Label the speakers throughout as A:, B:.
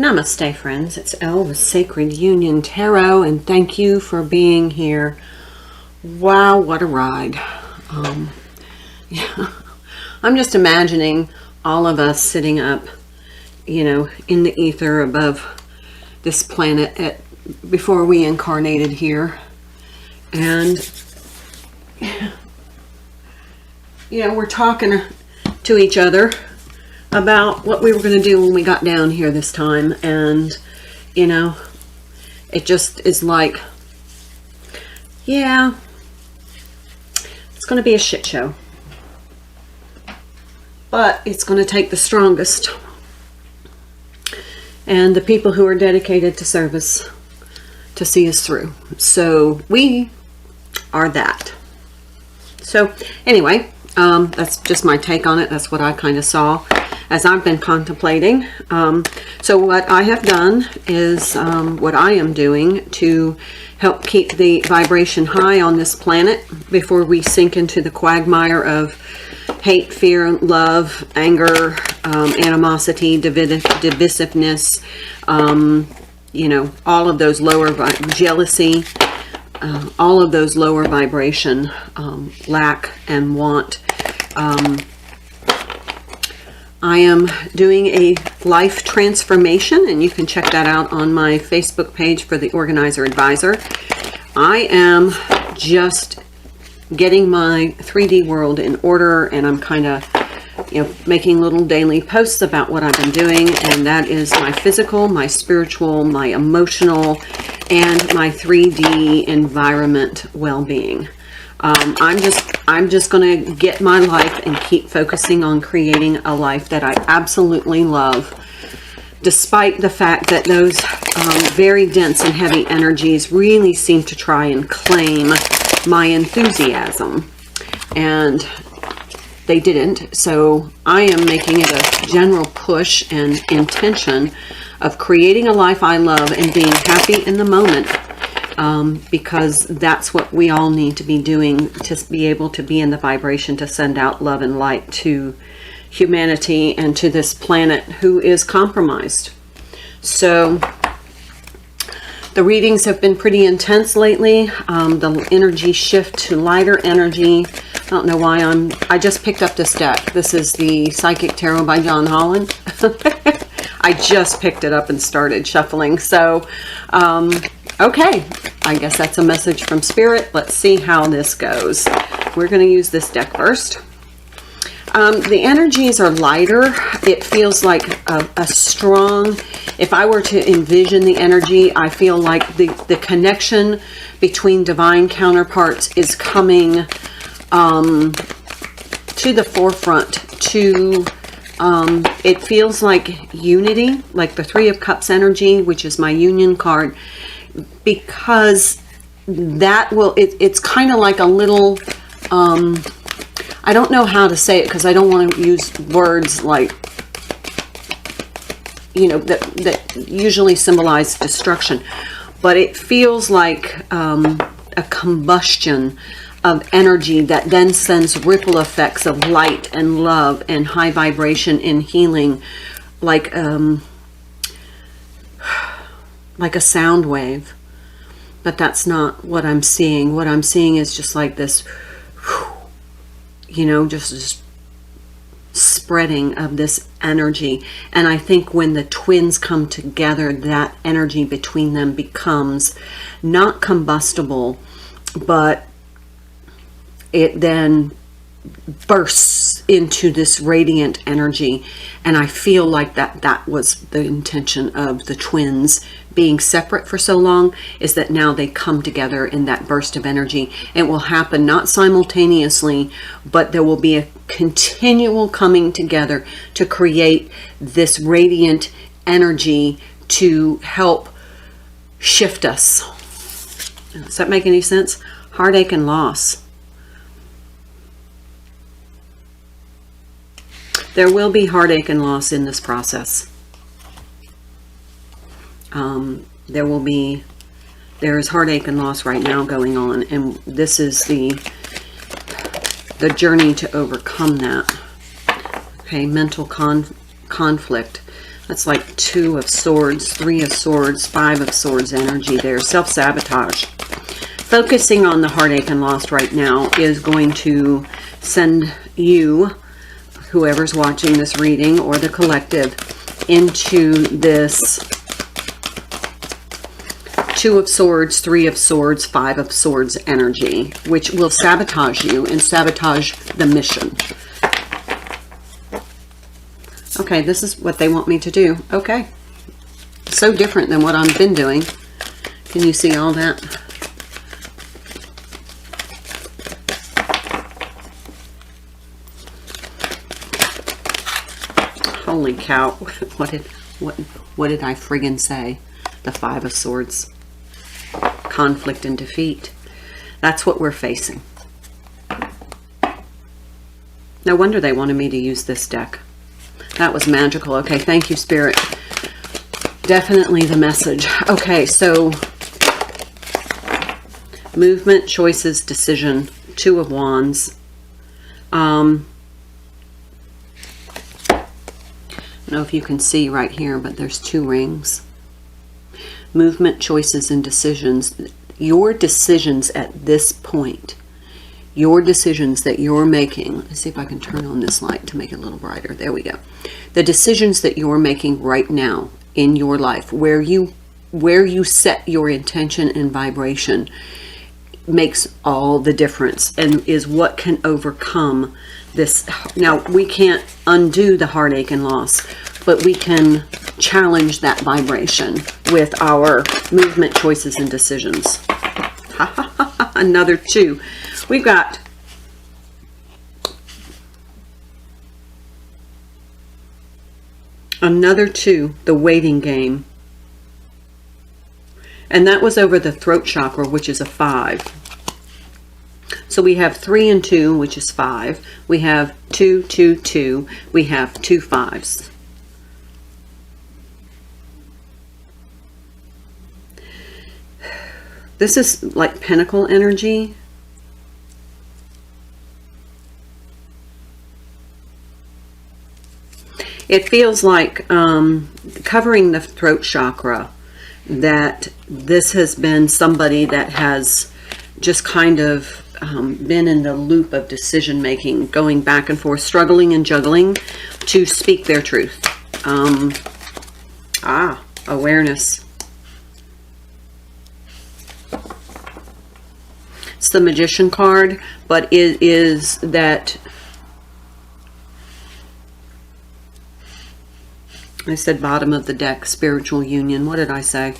A: Namaste, friends. It's Elle with Sacred Union Tarot, and thank you for being here. Wow, what a ride. Yeah. I'm just imagining all of us sitting up, in the ether above this planet before we incarnated here. And, we're talking to each other about what we were going to do when we got down here this time. And, it just is like, yeah, it's going to be a shit show. But it's going to take the strongest and the people who are dedicated to service to see us through. So we are that. So anyway, that's just my take on it. That's what I kind of saw as I've been contemplating. So what I have done is what I am doing to help keep the vibration high on this planet before we sink into the quagmire of hate, fear, love, anger, animosity, divisiveness, all of those lower, jealousy, all of those lower vibration, lack and want. I am doing a life transformation, and you can check that out on my Facebook page for the Organizer Advisor. I am just getting my 3D world in order, and I'm kind of making little daily posts about what I've been doing, and that is my physical, my spiritual, my emotional, and my 3D environment well-being. I'm just going to get my life and keep focusing on creating a life that I absolutely love, despite the fact that those very dense and heavy energies really seem to try and claim my enthusiasm, and they didn't. So I am making it a general push and intention of creating a life I love and being happy in the moment, because that's what we all need to be doing to be able to be in the vibration to send out love and light to humanity and to this planet who is compromised. So the readings have been pretty intense lately. The energy shift to lighter energy. I don't know why I just picked up this deck. This is the Psychic Tarot by John Holland. I just picked it up and started shuffling. So, okay, I guess that's a message from Spirit. Let's see how this goes. We're going to use this deck first. The energies are lighter. It feels like a strong, if I were to envision the energy, I feel like the connection between divine counterparts is coming to the forefront. It feels like unity, like the Three of Cups energy, which is my union card, because that will, it's kind of like a little, I don't know how to say it because I don't want to use words like, that usually symbolize destruction. But it feels like a combustion of energy that then sends ripple effects of light and love and high vibration and healing, like a sound wave. But that's not what I'm seeing. What I'm seeing is just like this, just spreading of this energy. And I think when the twins come together, that energy between them becomes not combustible, but it then bursts into this radiant energy. And I feel like that was the intention of the twins being separate for so long, is that now they come together in that burst of energy. It will happen not simultaneously, but there will be a continual coming together to create this radiant energy to help shift us. Does that make any sense? Heartache and loss. There will be heartache and loss in this process. There is heartache and loss right now going on, and this is the journey to overcome that. Okay, mental conflict. That's like 2 of Swords, 3 of Swords, 5 of Swords energy there. Self-sabotage. Focusing on the heartache and loss right now is going to send you, whoever's watching this reading, or the collective, into this 2 of Swords, 3 of Swords, 5 of Swords energy, which will sabotage you and sabotage the mission. Okay, this is what they want me to do. Okay. So different than what I've been doing. Can you see all that? Holy cow. What did I friggin' say? The 5 of Swords. Conflict and defeat. That's what we're facing. No wonder they wanted me to use this deck. That was magical. Okay, thank you, Spirit. Definitely the message. Okay, so movement, choices, decision, 2 of Wands. I don't know if you can see right here, but there's 2 rings. Movement, choices, and decisions. Your decisions at this point, your decisions that you're making. Let's see if I can turn on this light to make it a little brighter. There we go. The decisions that you're making right now in your life, where you set your intention and vibration, makes all the difference and is what can overcome this. Now, we can't undo the heartache and loss, but we can challenge that vibration with our movement, choices, and decisions. Another 2. We've got another 2, the waiting game. And that was over the throat chakra, which is a 5. So we have 3 and 2, which is 5. We have 2, 2, 2. We have 2 5s. This is like pentacle energy. It feels like covering the throat chakra, that this has been somebody that has just kind of been in the loop of decision making, going back and forth, struggling and juggling to speak their truth. Awareness. It's the Magician card, but it is that, I said bottom of the deck, spiritual union. What did I say?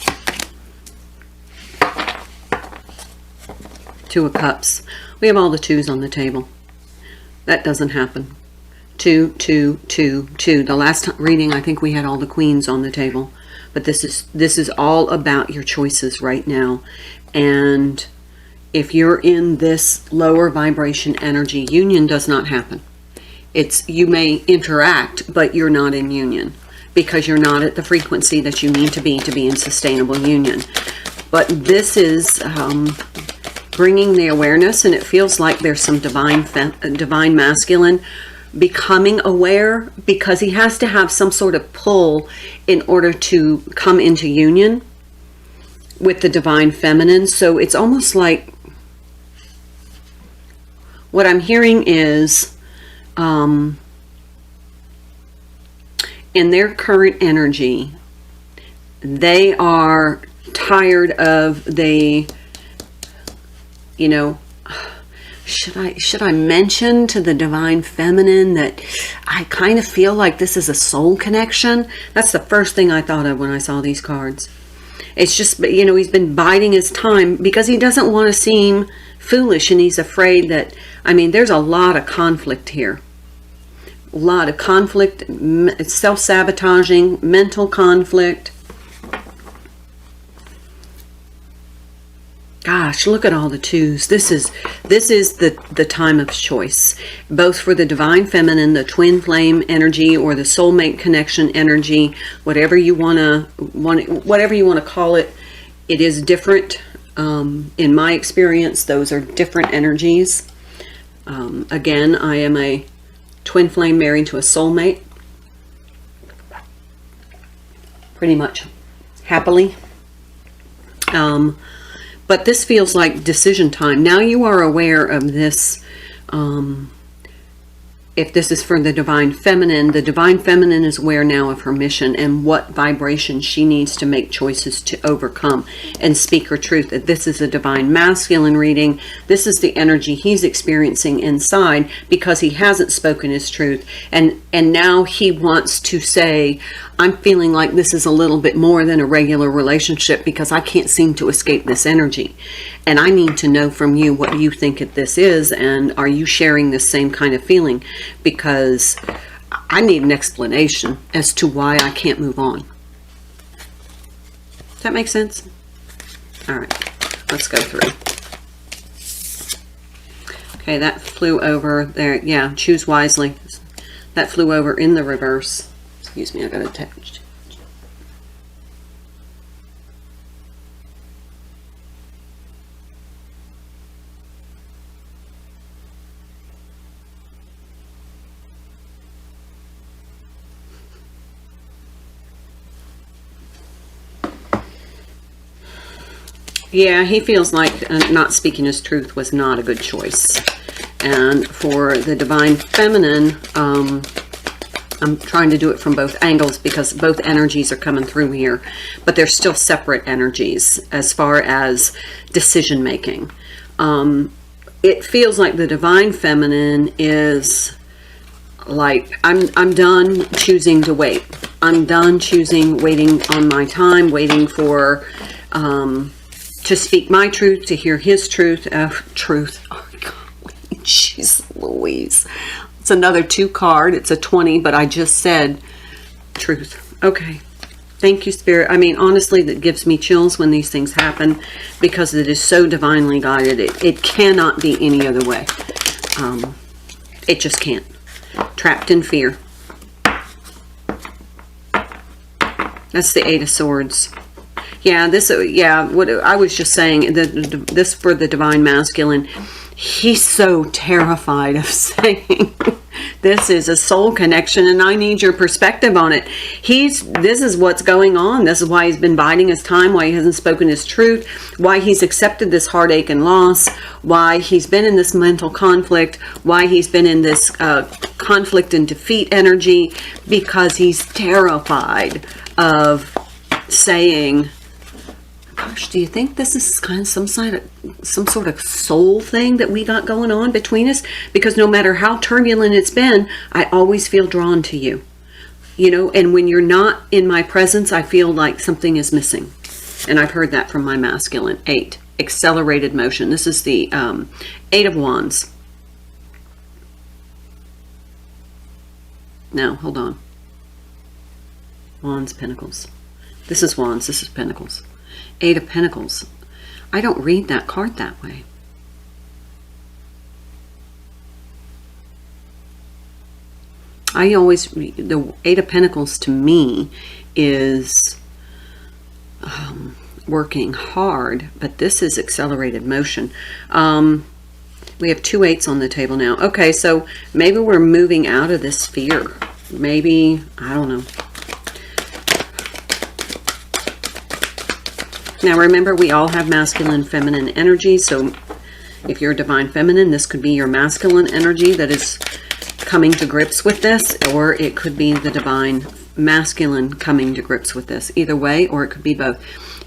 A: 2 of Cups. We have all the 2s on the table. That doesn't happen. 2, 2, 2, 2. The last reading, I think we had all the Queens on the table. But this is all about your choices right now. And if you're in this lower vibration energy, union does not happen. You may interact, but you're not in union, because you're not at the frequency that you need to be in sustainable union. But this is bringing the awareness, and it feels like there's some divine masculine becoming aware, because he has to have some sort of pull in order to come into union with the divine feminine. So it's almost like, what I'm hearing is, in their current energy, they are tired of the, should I mention to the divine feminine that I kind of feel like this is a soul connection? That's the first thing I thought of when I saw these cards. It's just, he's been biding his time because he doesn't want to seem foolish, and he's afraid that, there's a lot of conflict here. A lot of conflict, self-sabotaging, mental conflict. Gosh, look at all the 2s. This is the time of choice, both for the divine feminine, the twin flame energy, or the soulmate connection energy, whatever you want to call it. It is different. In my experience, those are different energies. Again, I am a twin flame married to a soulmate. pretty much happily. But this feels like decision time. Now you are aware of this. If this is for the Divine Feminine is aware now of her mission and what vibration she needs to make choices to overcome and speak her truth. That this is a Divine Masculine reading. This is the energy he's experiencing inside because he hasn't spoken his truth. And now he wants to say, I'm feeling like this is a little bit more than a regular relationship because I can't seem to escape this energy. And I need to know from you what you think this is, and are you sharing this same kind of feeling? Because I need an explanation as to why I can't move on. Does that make sense? All right, let's go through. Okay, that flew over there. Yeah, choose wisely. That flew over in the reverse. Excuse me, I got a text. Yeah, he feels like not speaking his truth was not a good choice. And for the Divine Feminine, I'm trying to do it from both angles because both energies are coming through here. But they're still separate energies as far as decision making. It feels like the Divine Feminine is like, I'm done choosing to wait. I'm done waiting on my time, waiting for... to speak my truth, to hear his truth. Truth. Oh, God. Jeez Louise. It's another 2 card. It's a 20, but I just said truth. Okay. Thank you, Spirit. I mean, honestly, that gives me chills when these things happen because it is so divinely guided. It cannot be any other way. It just can't. Trapped in fear. That's the 8 of Swords. Yeah, what I was just saying, this for the Divine Masculine, he's so terrified of saying, this is a soul connection and I need your perspective on it. This is what's going on. This is why he's been biding his time, why he hasn't spoken his truth, why he's accepted this heartache and loss, why he's been in this mental conflict, why he's been in this conflict and defeat energy, because he's terrified of saying, gosh, do you think this is kind of some sort of soul thing that we got going on between us? Because no matter how turbulent it's been, I always feel drawn to you. You know, and when you're not in my presence, I feel like something is missing. And I've heard that from my masculine. 8, accelerated motion. This is the 8 of Wands. No, hold on. Wands, Pentacles. This is Wands, this is Pentacles. 8 of Pentacles. I don't read that card that way. I always read the 8 of Pentacles to me is working hard, but this is accelerated motion. We have 2 8s on the table now. Okay, so maybe we're moving out of this fear. Maybe, I don't know. Now remember, we all have masculine, feminine energy. So if you're a Divine Feminine, this could be your masculine energy that is coming to grips with this, or it could be the Divine Masculine coming to grips with this. Either way, or it could be both.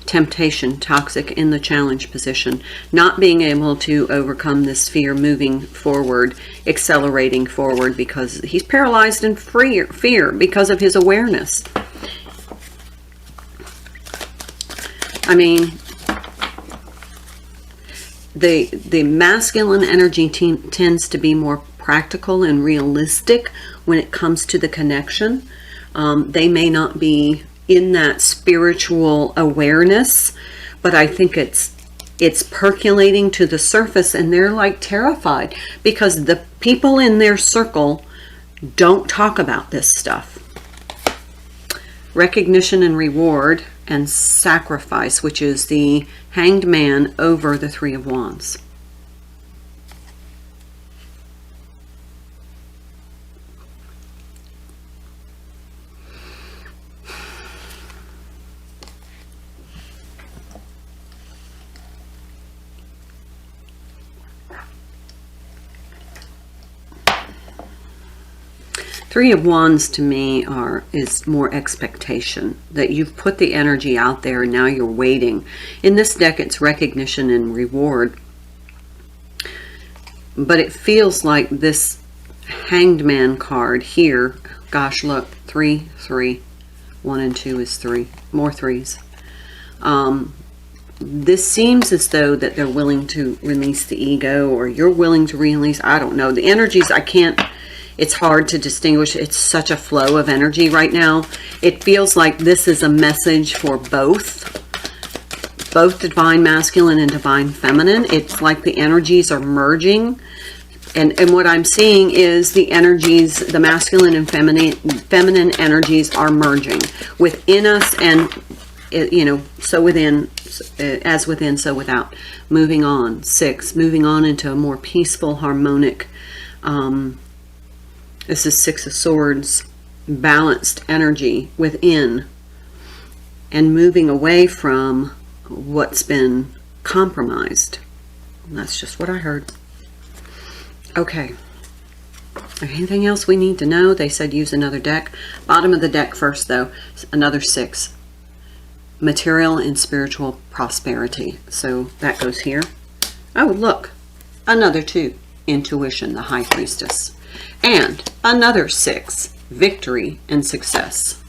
A: Temptation, toxic in the challenge position, not being able to overcome this fear, moving forward, accelerating forward, because he's paralyzed in fear because of his awareness. I mean, the masculine energy tends to be more practical and realistic when it comes to the connection. They may not be in that spiritual awareness, but I think it's percolating to the surface, and they're like terrified because the people in their circle don't talk about this stuff. Recognition and reward and sacrifice, which is the Hanged Man over the 3 of Wands. Three of Wands to me is more expectation, that you've put the energy out there and now you're waiting. In this deck, it's recognition and reward. But it feels like this Hanged Man card here, gosh, look, 3, 3. 1 and 2 is 3. More threes. This seems as though that they're willing to release the ego, or you're willing to release, I don't know. The energies, it's hard to distinguish. It's such a flow of energy right now. It feels like this is a message for both divine masculine and divine feminine. It's like the energies are merging. And what I'm seeing is the energies, the masculine and feminine energies are merging within us, and so within, as within, so without. Moving on. 6, moving on into a more peaceful, harmonic, this is 6 of Swords, balanced energy within, and moving away from what's been compromised. And that's just what I heard. Okay. Anything else we need to know? They said use another deck. Bottom of the deck first, though. Another 6. Material and spiritual prosperity. So that goes here. Oh, look. Another 2. Intuition, the High Priestess. And another 6. Victory and success.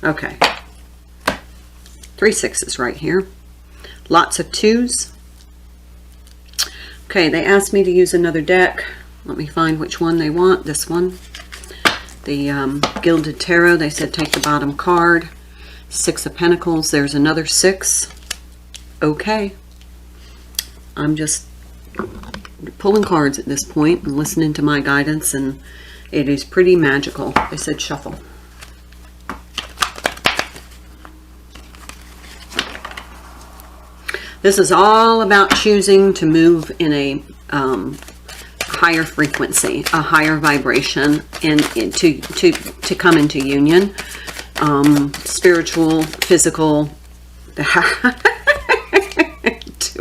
A: Okay. 3 6s right here. Lots of 2s. Okay, they asked me to use another deck. Let me find which one they want. This one. The Gilded Tarot. They said take the bottom card. 6 of Pentacles. There's another 6. Okay. I'm just pulling cards at this point and listening to my guidance, and it is pretty magical. They said shuffle. This is all about choosing to move in a higher frequency, a higher vibration, and to come into union. Spiritual, physical. 2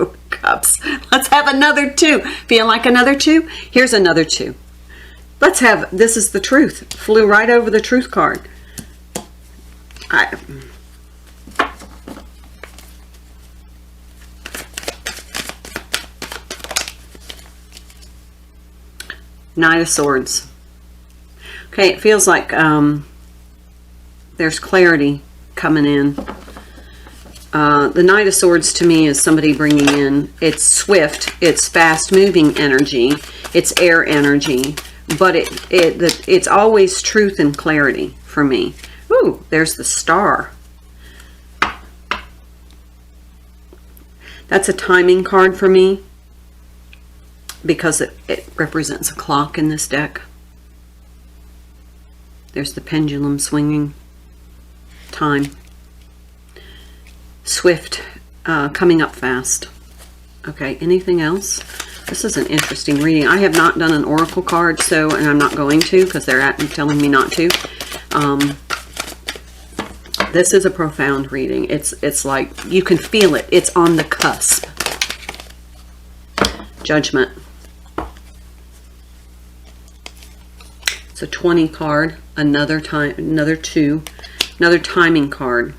A: of Cups. Let's have another 2. Feel like another 2? Here's another 2. Let's have, this is the truth. Flew right over the truth card. Knight of Swords. Okay, it feels like there's clarity coming in. The Knight of Swords to me is somebody bringing in, it's swift, it's fast-moving energy, it's air energy, but it's always truth and clarity for me. Ooh, there's the Star. That's a timing card for me, because it represents a clock in this deck. There's the pendulum swinging. Time. Swift. Coming up fast. Okay, anything else? This is an interesting reading. I have not done an oracle card, and I'm not going to, because they're telling me not to. This is a profound reading. It's like, you can feel it. It's on the cusp. Judgment. It's a 20 card, another 2, another timing card.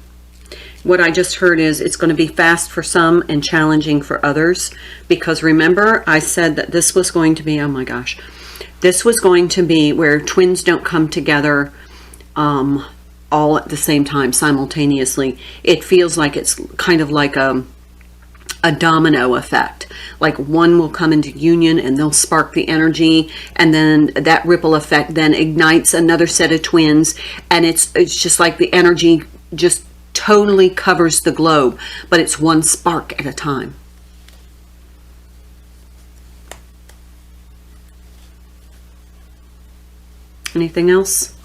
A: What I just heard is it's going to be fast for some and challenging for others, because remember I said that this was going to be, oh my gosh, this was going to be where twins don't come together all at the same time, simultaneously. It feels like it's kind of like a domino effect. Like one will come into union and they'll spark the energy, and then that ripple effect then ignites another set of twins, and it's just like the energy just totally covers the globe, but it's one spark at a time. Anything else?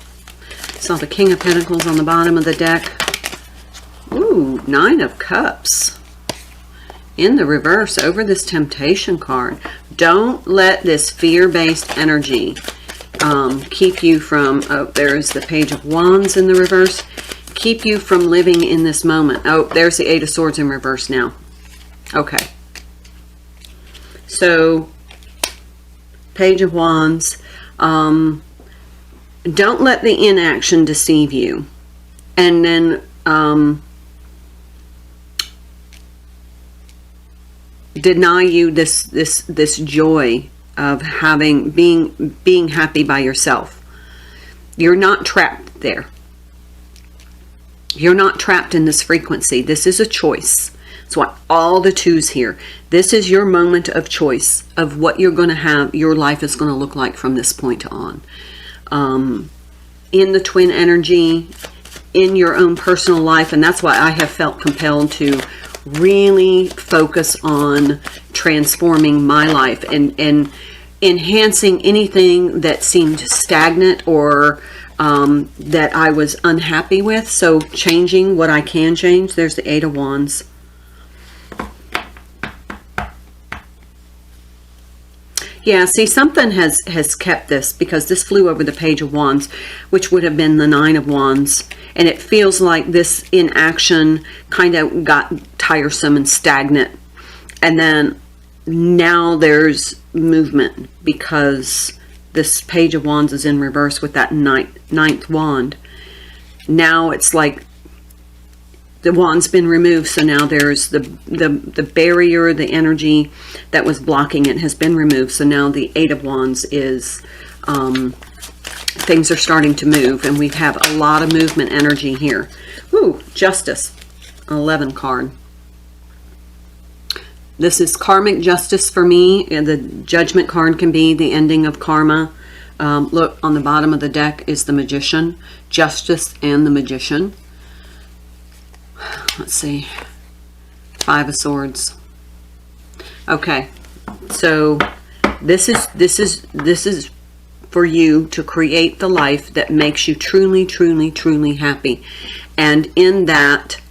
A: Saw the King of Pentacles on the bottom of the deck. Ooh, 9 of Cups. In the reverse over this Temptation card. Don't let this fear-based energy keep you from, oh, there's the Page of Wands in the reverse. Keep you from living in this moment. Oh, there's the 8 of Swords in reverse now. Okay. So, Page of Wands. don't let the inaction deceive you. And then deny you this joy of being happy by yourself. You're not trapped there. You're not trapped in this frequency. This is a choice. That's why all the twos here. This is your moment of choice of what you're going to have, your life is going to look like from this point on. In the twin energy, in your own personal life, and that's why I have felt compelled to really focus on transforming my life and enhancing anything that seemed stagnant or that I was unhappy with. So changing what I can change. There's the Eight of Wands. Yeah, see, something has kept this, because this flew over the Page of Wands, which would have been the Nine of Wands. And it feels like this inaction kind of got tiresome and stagnant. And then now there's movement, because this Page of Wands is in reverse with that ninth wand. Now it's like the wand's been removed, so now there's the barrier, the energy that was blocking it has been removed. So now the Eight of Wands is, things are starting to move, and we have a lot of movement energy here. Ooh, Justice, 11 card. This is karmic justice for me, and the Judgment card can be the ending of karma. Look, on the bottom of the deck is the Magician, Justice and the Magician. Let's see, Five of Swords. Okay, so this is for you to create the life that makes you truly, truly, truly happy. And in that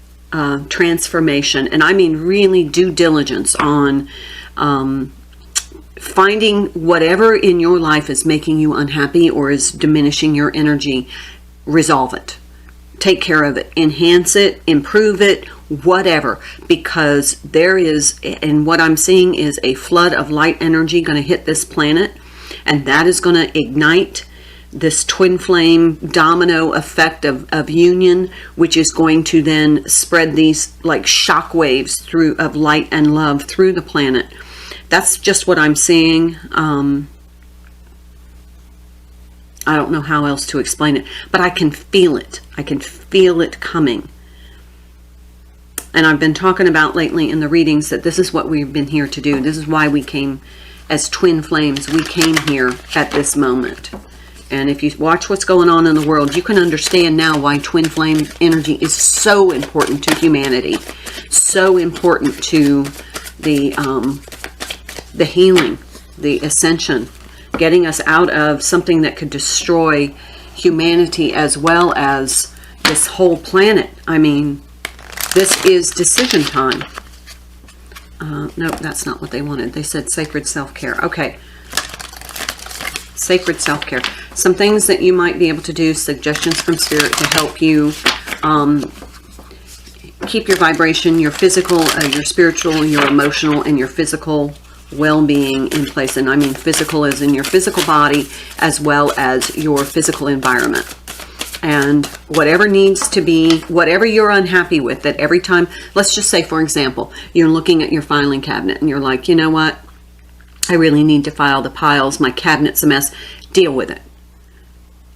A: transformation, and I mean really due diligence on finding whatever in your life is making you unhappy or is diminishing your energy, resolve it. Take care of it, enhance it, improve it, whatever, because there is, and what I'm seeing is a flood of light energy going to hit this planet, and that is going to ignite this twin flame domino effect of union, which is going to then spread these like shock waves through of light and love through the planet. That's just what I'm seeing. I don't know how else to explain it, but I can feel it. I can feel it coming. And I've been talking about lately in the readings that this is what we've been here to do. This is why we came as twin flames. We came here at this moment. And if you watch what's going on in the world, you can understand now why twin flame energy is so important to humanity. So important to the healing, the ascension, getting us out of something that could destroy humanity as well as this whole planet. I mean, this is decision time. No, that's not what they wanted. They said sacred self-care. Okay. Sacred self-care. Some things that you might be able to do, suggestions from Spirit to help you keep your vibration, your physical, your spiritual, your emotional, and your physical well-being in place. And I mean physical as in your physical body as well as your physical environment. And whatever needs to be, whatever you're unhappy with, that every time, let's just say, for example, you're looking at your filing cabinet and you're like, you know what? I really need to file the piles. My cabinet's a mess. Deal with it.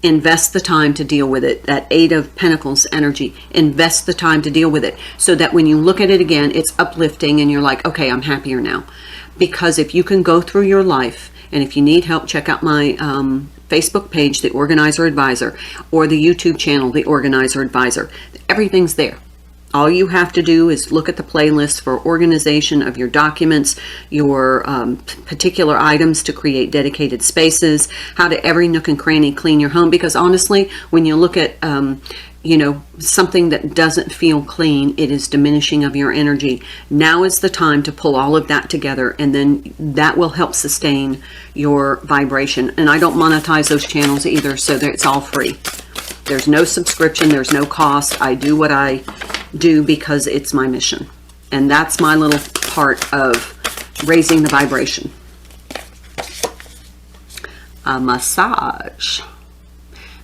A: Invest the time to deal with it. That Eight of Pentacles energy. Invest the time to deal with it so that when you look at it again, it's uplifting and you're like, okay, I'm happier now. Because if you can go through your life, and if you need help, check out my Facebook page, The Organizer Advisor, or the YouTube channel, The Organizer Advisor. Everything's there. All you have to do is look at the playlist for organization of your documents, your particular items to create dedicated spaces, how to every nook and cranny clean your home. Because honestly, when you look at you know, something that doesn't feel clean, it is diminishing of your energy. Now is the time to pull all of that together, and then that will help sustain your vibration. And I don't monetize those channels either, so it's all free. There's no subscription, there's no cost. I do what I do because it's my mission. And that's my little part of raising the vibration. A massage.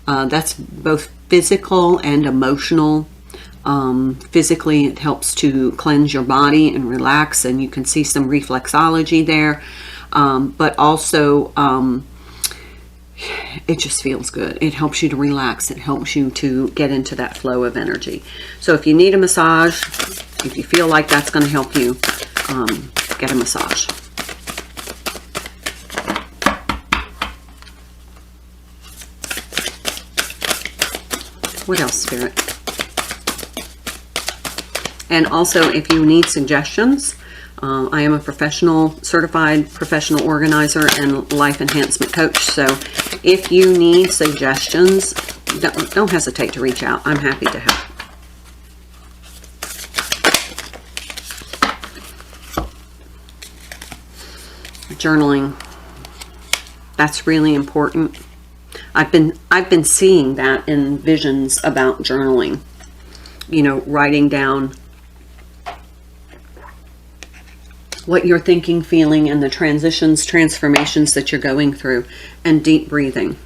A: That's both physical and emotional. Physically, it helps to cleanse your body and relax, and you can see some reflexology there. But also, it just feels good. It helps you to relax. It helps you to get into that flow of energy. So if you need a massage, if you feel like that's going to help you, get a massage. What else, Spirit? And also, if you need suggestions, I am a certified professional organizer and life enhancement coach. So if you need suggestions, don't hesitate to reach out. I'm happy to help. Journaling. That's really important. I've been seeing that in visions about journaling. You know, writing down what you're thinking, feeling, and the transitions, transformations that you're going through, and deep breathing.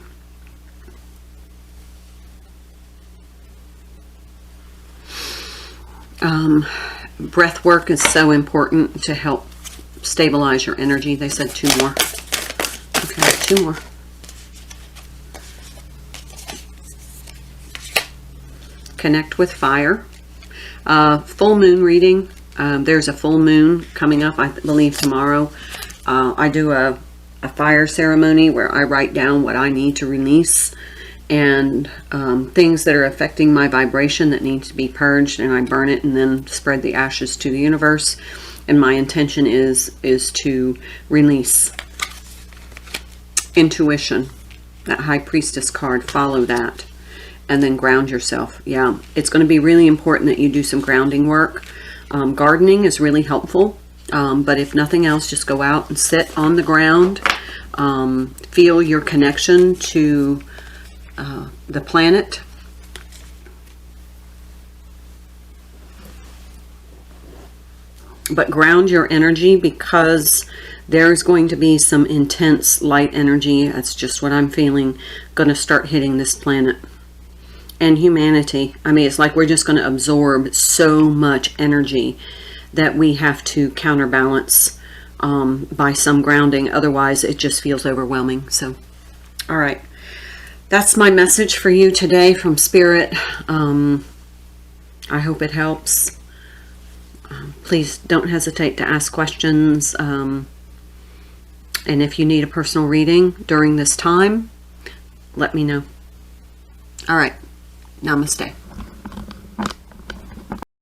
A: Breath work is so important to help stabilize your energy. They said 2 more. Okay, 2 more. Connect with fire. Full moon reading. There's a full moon coming up, I believe tomorrow. I do a fire ceremony where I write down what I need to release, and things that are affecting my vibration that need to be purged, and I burn it and then spread the ashes to the universe. And my intention is to release. Intuition, that High Priestess card, follow that. And then ground yourself. Yeah, it's going to be really important that you do some grounding work. Gardening is really helpful. But if nothing else, just go out and sit on the ground. Feel your connection to the planet. But ground your energy, because there's going to be some intense light energy. That's just what I'm feeling, going to start hitting this planet. And humanity. I mean, it's like we're just going to absorb so much energy that we have to counterbalance by some grounding. Otherwise, it just feels overwhelming. So, all right. That's my message for you today from Spirit. I hope it helps. Please don't hesitate to ask questions. And if you need a personal reading during this time, let me know. All right. Namaste.